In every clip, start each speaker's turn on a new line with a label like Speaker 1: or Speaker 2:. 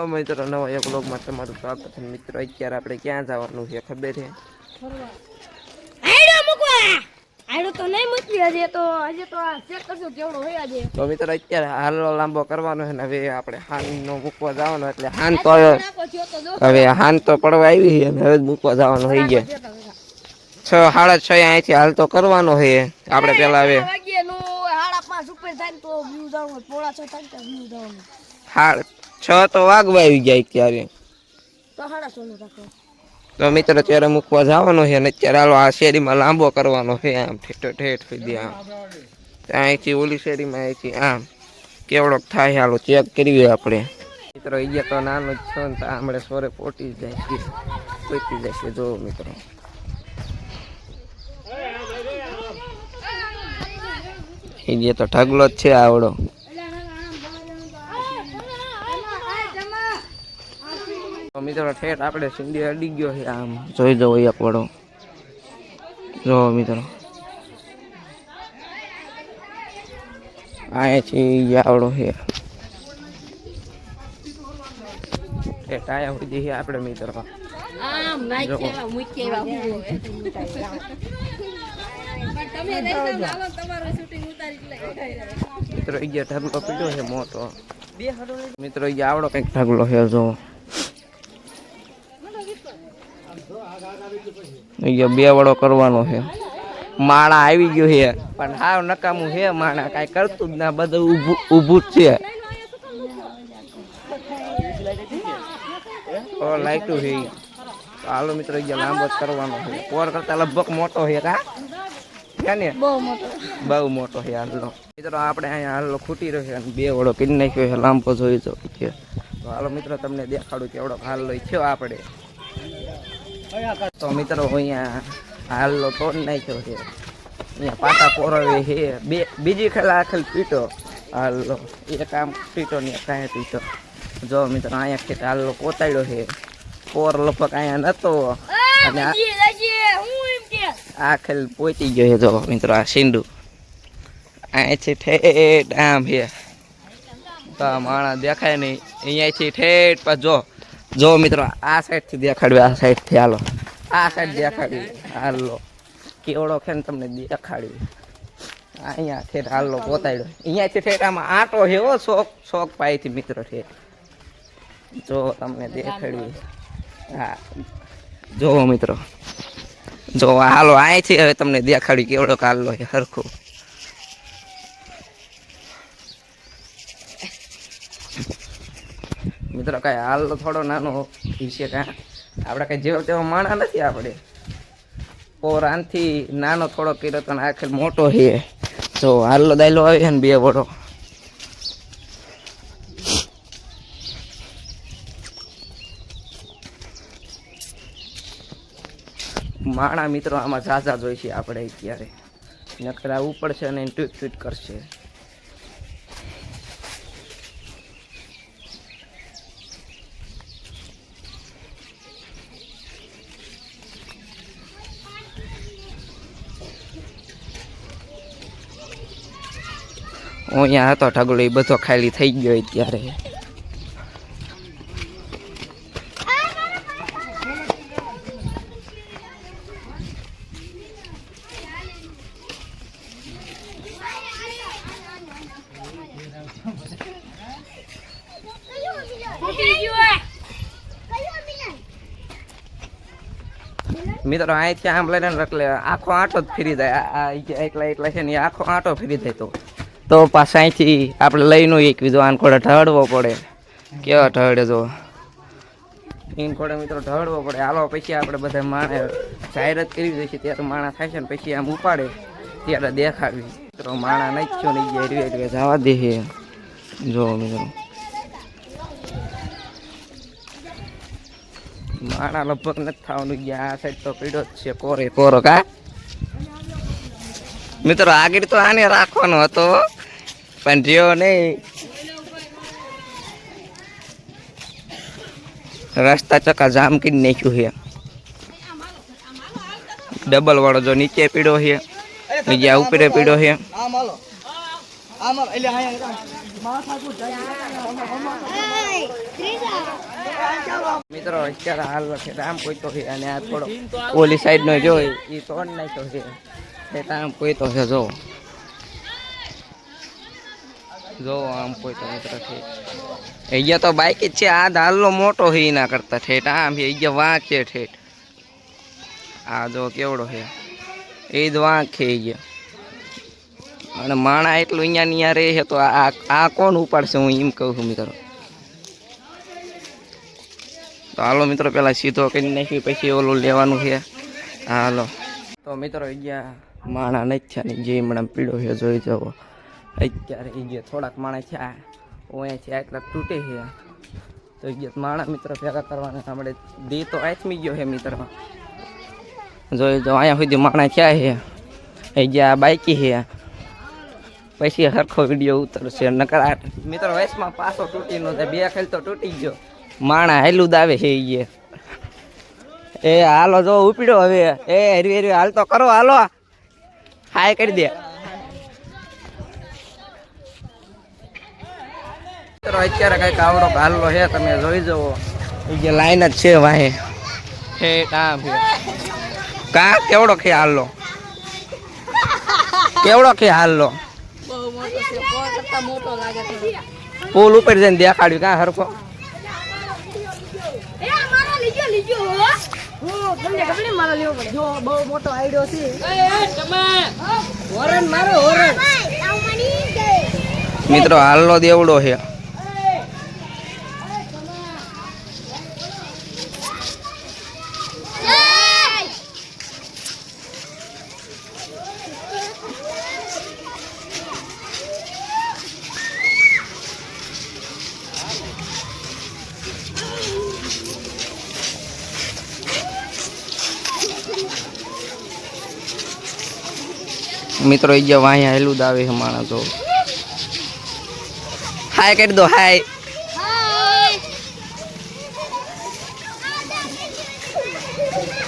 Speaker 1: Hello मित्रों नवा एक व्लॉग में તમારું સ્વાગત છે મિત્રો અત્યારે આપણે ક્યાં જવાનું છે ખબર છે
Speaker 2: આઈડો મૂકવા આઈડો તો નહીં મૂકવી હજી તો આ ચેક કરજો કેવડો હોય આજે
Speaker 1: તો મિત્રો અત્યારે હાલો લાંબો કરવાનો છે ને હવે આપણે હાનનો મૂકવા જવાનો એટલે હાન તો હવે હાન તો પડવા આવી છે અને હવે મૂકવા જવાનો થઈ ગયા 6:30 અહીંથી હાલ તો કરવાનો છે આપણે પેલા હવે
Speaker 2: 5:30 ઉપર થાય તો વ્યૂ જવાનું 5:30 થાય તો વ્યૂ જવાનું
Speaker 1: 6 તો વાગવા આવી જાય ત્યારે
Speaker 2: તો 6:30 નું રાખો
Speaker 1: તો મિત્રો ત્યારે મૂકવા જવાનો છે અને અત્યારે હાલો આ શેરીમાં લાંબો કરવાનો છે આમ ઠેઠ સુધી આમ અહીંથી ઓલી શેરીમાં અહીંથી આમ કેવડોક થાય હાલો ચેક કરીએ આપણે મિત્રો અહીંયા તો નાનો જ છો ને તો હમણાં સોરે પોટી જાય છે પોતી જાય છે જો મિત્રો અહીંયા તો ઢગલો જ છે આવડો મિત્રો ઠેઠ આપણે સિંધી અડી ગયો છે આમ જોઈ દો એક વડો જો મિત્રો અહીંથી આવડો છે ઠેઠ આયા સુધી છે આપણે મિત્રો
Speaker 2: આમ નાખ્યા મૂક્યા
Speaker 1: મિત્રો અહીંયા ઢગલો પીડ્યો છે મોટો મિત્રો અહીંયા આવડો કઈક ઢગલો છે જો અહીંયા બે વડો કરવાનો છે માણા આવી ગયો છે પણ હાવ નકામું છે માણા કાંઈ કરતું જ ના બધું ઊભું જ છે લાઈટું છે હાલો મિત્રો અહીંયા લાંબો જ કરવાનો છે પોર કરતા લગભગ મોટો છે કા ને બહુ મોટો છે હાલો મિત્રો આપણે અહીંયા હાલો ખૂટી રહ્યો છે અને બે વડો પીન નાખ્યો છે લાંબો જોઈ તો હાલો મિત્રો તમને દેખાડું કેવડો હાલ લઈ થયો આપણે તો મિત્રો અહીંયા હાલો તોડ નાખ્યો છે અહીંયા પાટા પોરવે છે બીજી ખેલા આખેલ પીટો હાલો એક આમ પીટો ને કાંઈ પીટો જો મિત્રો અહીંયા ખેત હાલો પોતાડ્યો છે પોર લગભગ અહીંયા નતો અને આ ખેલ પોતી ગયો છે જો મિત્રો આ સીંડું અહીંથી ઠેઠ આમ છે તો માણસ દેખાય નહીં અહીંયાથી ઠેઠ પાછો જો મિત્રો આ સાઈડથી દેખાડ્યું આ સાઈડથી હાલો આ સાઈડ દેખાડ્યું હાલો કેવડો છે ને તમને દેખાડ્યું અહીંયા ઠેઠ હાલો પોતાડ્યો અહીંયાથી ઠેઠ આમાં આટો છે હો શોખ પાયથી મિત્રો ઠેઠ જો તમને દેખાડ્યું હા જો મિત્રો જો હાલો અહીંથી હવે તમને દેખાડ્યું કેવડો હાલો છે સરખું મિત્રો કાંઈ હાલ થોડો નાનો છે કાં આપણે કાંઈ જેવો તેવો માણા નથી આપણે પોર આનથી નાનો થોડો કર્યો તો આખેર મોટો છે જો હાલો દાયલો આવે છે ને બે વડો માણા મિત્રો આમાં ઝાઝા જોઈ છે આપણે અત્યારે નકર આવવું પડશે અને ટ્વીટ ટ્વીટ કરશે અહીંયા હતો ઢગલો એ બધો ખાલી થઈ ગયો અત્યારે મિત્રો અહીંથી આમ લઈને એટલે આખો આંટો જ ફરી જાય એકલા છે ને આખો આંટો ફરી જાય તો પાછા અહીંથી આપણે લઈને એક બીજો આન ખોડે ઢળવો પડે કેવા ઢળે જો ઈન ખોડે મિત્રો ઢળવો પડે હાલો પછી આપણે બધા માણે જાહેરાત કરી દઈએ ત્યારે માણા થાય છે ને પછી આમ ઉપાડે ત્યારે દેખાડવી મિત્રો માણા નાખ્યો નહીં ગયા એટલે જવા દે જો મિત્રો માણા લગભગ નથી થવાનું ગયા આ સાઈડ તો પીડો જ છે કોરો કા મિત્રો આગળ તો આને રાખવાનો હતો પણ રહ્યો નહીં રસ્તા ચક્કા જામ કરી નાખ્યું છે ડબલ વાળો જો નીચે પીડો છે બીજા ઉપરે પીડો છે મિત્રો અત્યારે હાલ છે આમ કોઈ તો છે અને આ થોડો ઓલી સાઈડ નો જો એ તોડ નાખ્યો છે એટલે આમ કોઈ તો છે જો આમ કોઈ તો મિત્ર છે અહીંયા તો બાઈક જ છે આ દાલનો મોટો છે એના કરતા ઠેઠ આમ છે અહીંયા વાંક છે ઠેઠ આ જો કેવડો છે એ જ વાંક છે અહીંયા અને માણા એટલું અહીંયા રહે છે તો આ કોણ ઉપાડશે હું એમ કહું છું મિત્રો તો હાલો મિત્રો પેલા સીધો કરી નાખી પછી ઓલું લેવાનું છે હાલો તો મિત્રો અહીંયા માણા નથી થયા ને જે હમણાં પીળો છે જોઈ જવો અત્યારે એ જે થોડાક માણા થયા અહીંયાથી આટલા તૂટે છે તો એ માણા મિત્રો ભેગા કરવાના આપણે દી તો આથમી ગયો છે મિત્ર જોઈ જાઓ અહીંયા સુધી માણા થયા છે એ જે આ બાઈકી છે પછી સરખો વિડીયો ઉતરશે નકર આ મિત્રો વયસમાં પાછો તૂટી નો થાય બે ખેલ તો તૂટી ગયો માણા હેલું જ આવે છે એ હાલો જો ઉપડ્યો હવે એ હરવી હરવી હાલ તો કરો હાલો હાય કરી દે અત્યારે કઈક આવડો હાલો છે તમે જોઈ જવો એ જે લાઈન જ છે વાહે હે કા કેવડો ખે હાલો કેવડો ખે હાલો પુલ ઉપર જઈને દેખાડ્યું કા હરકો મિત્રો હાલનો દેવડો છે મિત્રો એ વાઅહીંયા હેલું જ આવે છે માણસ તો હાય કરી દો હાય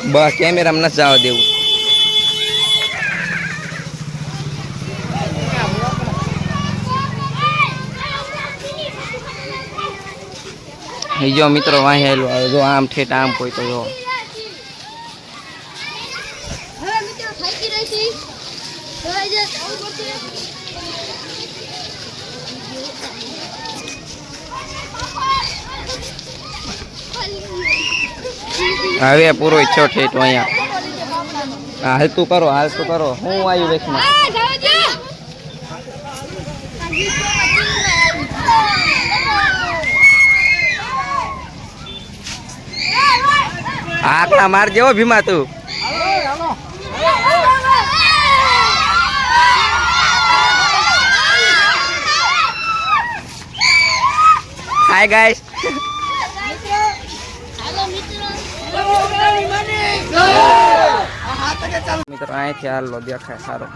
Speaker 1: બસ કેમેરામાં નથી જવા દેવું એ જો મિત્રો વાઅહીંયા હેલું આવે જો આમ ઠેઠ આમ કોઈ તો જો હવે પૂરો ઈચ્છો ઠેઠ અહીંયા હાલતું કરો હું આવ્યું વેચમાં આકડા માર જેવો ભીમા તું હાય ગાઈસ મિત્રો અહીંથી હાલો દેખાય સારો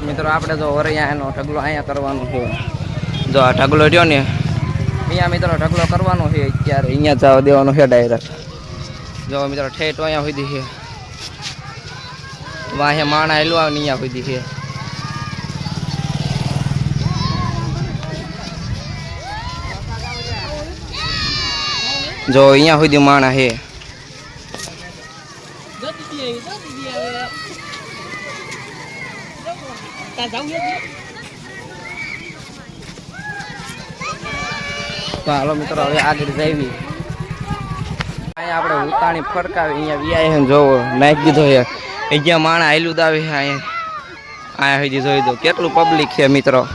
Speaker 1: મિત્રો આપણે જો વરિયા એનો ઢગલો અહીંયા કરવાનો છે જો આ ઢગલો રહ્યો ને અહીંયા મિત્રો ઢગલો કરવાનો છે અત્યારે અહીંયા જવા દેવાનો છે ડાયરેક્ટ જો મિત્રો ઠેઠ અહીંયા સુધી છે વાહે માણા હેલું આવે ને અહીંયા સુધી છે જો અહીંયા સુધી માણા છે તો હાલો મિત્રો હવે આગળ જઈએ અહીંયા આપણે ઉતાણી ફરકાવી અહીંયા વિયા જોવો નાખી દીધો છે અહીંયા માણા હેલું જ આવે છે અહીંયા સુધી જોઈ દો કેટલું પબ્લિક છે મિત્રો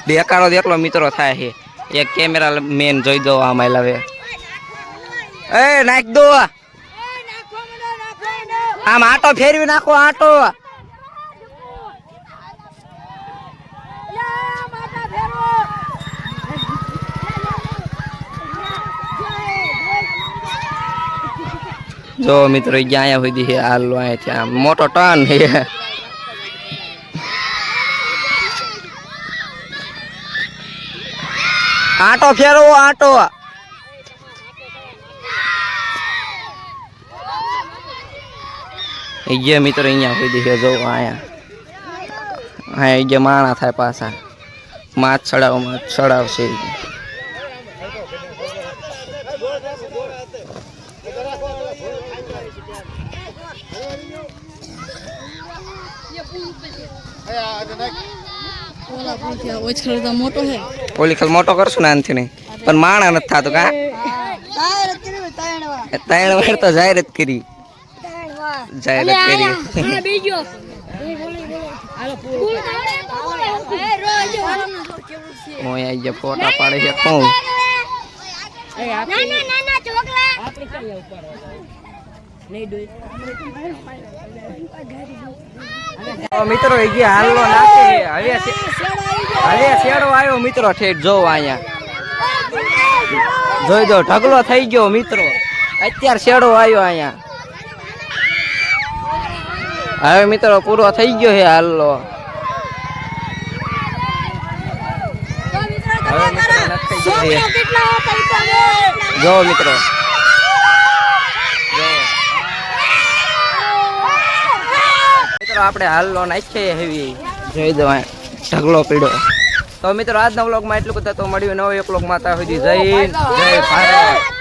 Speaker 1: દેખાડો એકલો મિત્રો થાય છે એક કેમેરા મેન જોઈ દો આમાં લાવે એ નાખ દો આમ આટો ફેરવી નાખો આટો જો મિત્રો અહીંયા સુધી છે હાલો અહીંયાથી આમ મોટો ટર્ન છે આટો ફેરવો આટો ગયા મિત્રો અહીંયા સુધી છે જો અહીંયા ગયા માણા થાય પાછા માછ ચડાવશે ઓલી ખાલ મોટો કરશું ને આનથી નહીં પણ માણા નથી થતો કા 3 વાર તો જાહેરાત કરી ફોટા પાડે છે કોણ મિત્રો હાલો નાખે હવે શેડો આવ્યો મિત્રો ઠેઠ જો અહીંયા જોઈ દો ઢગલો થઈ ગયો મિત્રો અત્યારે શેડો આવ્યો અહીંયા હવે મિત્રો પૂરો થઈ ગયો છે હાલો જો મિત્રો આપણે હાલો નાખીએ હેવી જોઈ દો ઢગલો પીડો તો મિત્રો આજના વ્લોગમાં એટલું બધા તો મળ્યું નવો એક વ્લોગમાં ત્યાં સુધી જય ભારત.